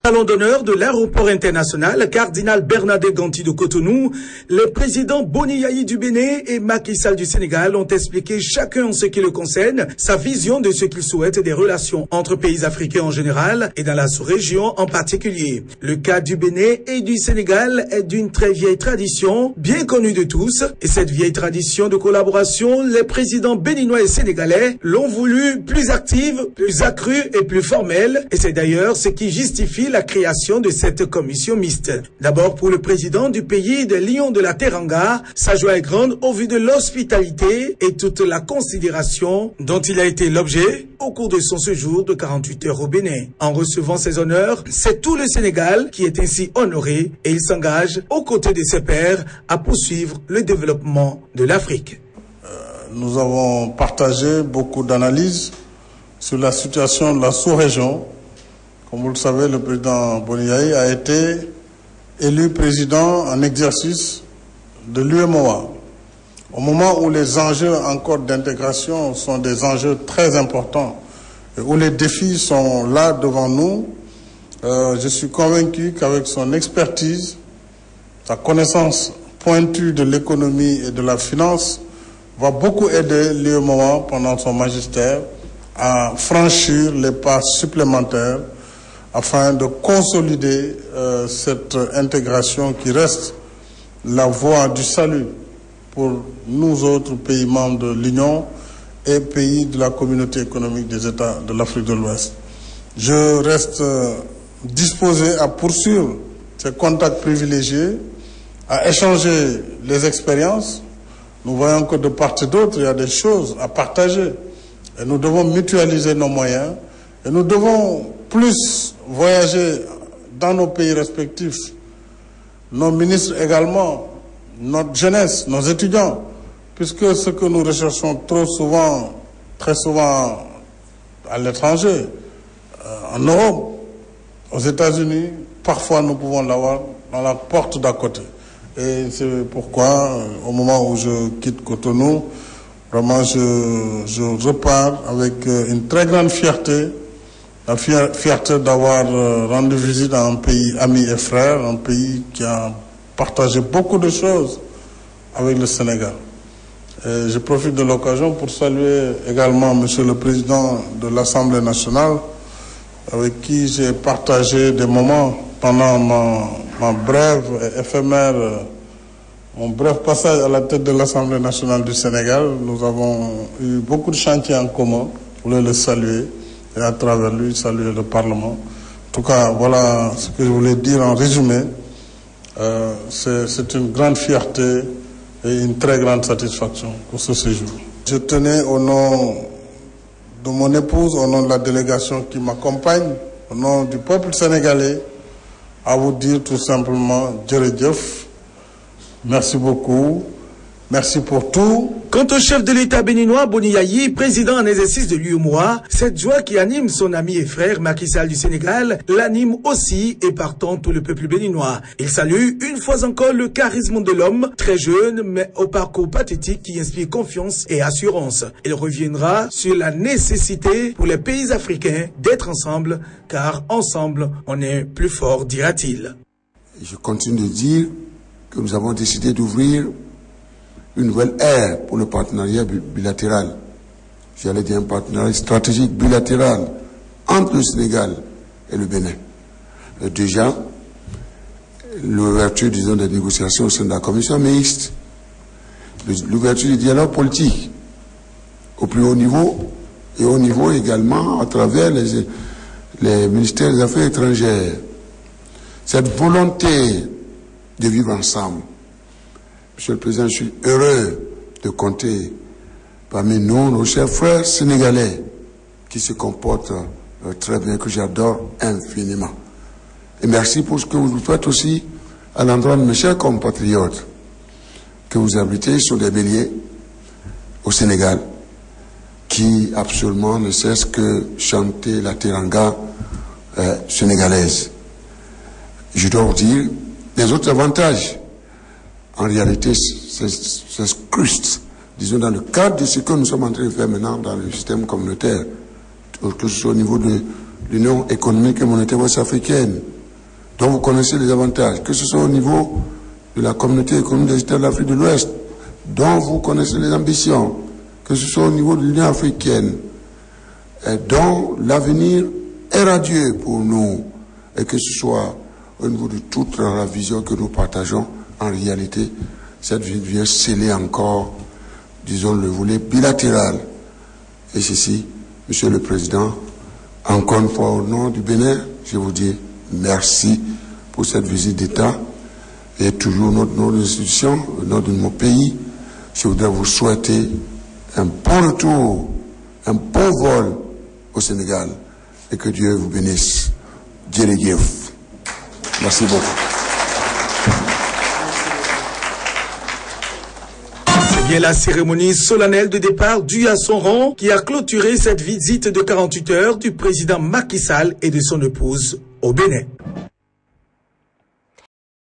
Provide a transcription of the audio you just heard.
Salon d'honneur de l'aéroport international Cardinal Bernadette Ganti de Cotonou, les présidents Boni Yayi du Bénin et Macky Sall du Sénégal ont expliqué chacun en ce qui le concerne sa vision de ce qu'ils souhaitent des relations entre pays africains en général et dans la sous-région en particulier. Le cas du Bénin et du Sénégal est d'une très vieille tradition, bien connue de tous, et cette vieille tradition de collaboration, les présidents béninois et sénégalais l'ont voulu plus active, plus accrue et plus formelle, et c'est d'ailleurs ce qui justifie la création de cette commission mixte. D'abord, pour le président du pays des Lions de la Teranga, sa joie est grande au vu de l'hospitalité et toute la considération dont il a été l'objet au cours de son séjour de 48 heures au Bénin. En recevant ces honneurs, c'est tout le Sénégal qui est ainsi honoré et il s'engage aux côtés de ses pairs à poursuivre le développement de l'Afrique. Nous avons partagé beaucoup d'analyses sur la situation de la sous-région. Comme vous le savez, le président Boni Yayi a été élu président en exercice de l'UEMOA. Au moment où les enjeux encore d'intégration sont des enjeux très importants et où les défis sont là devant nous, je suis convaincu qu'avec son expertise, sa connaissance pointue de l'économie et de la finance, va beaucoup aider l'UEMOA pendant son magistère à franchir les pas supplémentaires afin de consolider cette intégration qui reste la voie du salut pour nous autres pays membres de l'Union et pays de la communauté économique des États de l'Afrique de l'Ouest. Je reste disposé à poursuivre ces contacts privilégiés, à échanger les expériences. Nous voyons que de part et d'autre, il y a des choses à partager et nous devons mutualiser nos moyens et nous devons plus voyager dans nos pays respectifs, nos ministres également, notre jeunesse, nos étudiants, puisque ce que nous recherchons trop souvent, très souvent à l'étranger, en Europe, aux États-Unis, parfois nous pouvons l'avoir dans la porte d'à côté. Et c'est pourquoi, au moment où je quitte Cotonou, vraiment je repars avec une très grande fierté, la fierté d'avoir rendu visite à un pays ami et frère, un pays qui a partagé beaucoup de choses avec le Sénégal. Et je profite de l'occasion pour saluer également Monsieur le Président de l'Assemblée nationale, avec qui j'ai partagé des moments pendant ma brève et éphémère, mon bref passage à la tête de l'Assemblée nationale du Sénégal. Nous avons eu beaucoup de chantiers en commun. Je voulais le saluer et à travers lui saluer le Parlement. En tout cas, voilà ce que je voulais dire en résumé. C'est une grande fierté et une très grande satisfaction pour ce séjour. Je tenais au nom de mon épouse, au nom de la délégation qui m'accompagne, au nom du peuple sénégalais, à vous dire tout simplement Djeredjef, merci beaucoup, merci pour tout. Quant au chef de l'État béninois, Boni Yayi, président en exercice de l'UEMOA, cette joie qui anime son ami et frère Macky Sall du Sénégal l'anime aussi et partant tout le peuple béninois. Il salue une fois encore le charisme de l'homme, très jeune mais au parcours pathétique qui inspire confiance et assurance. Il reviendra sur la nécessité pour les pays africains d'être ensemble, car ensemble on est plus fort, dira-t-il. Je continue de dire que nous avons décidé d'ouvrir une nouvelle ère pour le partenariat bilatéral. J'allais dire un partenariat stratégique bilatéral entre le Sénégal et le Bénin. Déjà, l'ouverture, disons, des négociations au sein de la commission mixte, l'ouverture du dialogue politique au plus haut niveau et au niveau également à travers les ministères des Affaires étrangères. Cette volonté de vivre ensemble. Monsieur le Président, je suis heureux de compter parmi nous nos chers frères sénégalais qui se comportent très bien, que j'adore infiniment. Et merci pour ce que vous faites aussi à l'endroit de mes chers compatriotes que vous habitez sur des béliers au Sénégal qui absolument ne cessent que chanter la teranga sénégalaise. Je dois vous dire des autres avantages. En réalité, c'est scruste, disons, dans le cadre de ce que nous sommes en train de faire maintenant dans le système communautaire, que ce soit au niveau de l'Union économique et monétaire ouest-africaine, dont vous connaissez les avantages, que ce soit au niveau de la communauté économique des États de l'Afrique de l'Ouest, dont vous connaissez les ambitions, que ce soit au niveau de l'Union africaine, dont l'avenir est radieux pour nous, et que ce soit au niveau de toute la vision que nous partageons, en réalité, cette vision vient sceller encore, disons, le volet bilatéral. Et ceci, Monsieur le Président, encore une fois, au nom du Bénin, je vous dis merci pour cette visite d'État. Et toujours notre institution, au nom de mon pays, je voudrais vous souhaiter un bon retour, un bon vol au Sénégal. Et que Dieu vous bénisse. Dieu les guide. Merci beaucoup. C'est bien la cérémonie solennelle de départ due à son rang qui a clôturé cette visite de 48 heures du président Macky Sall et de son épouse au Bénin.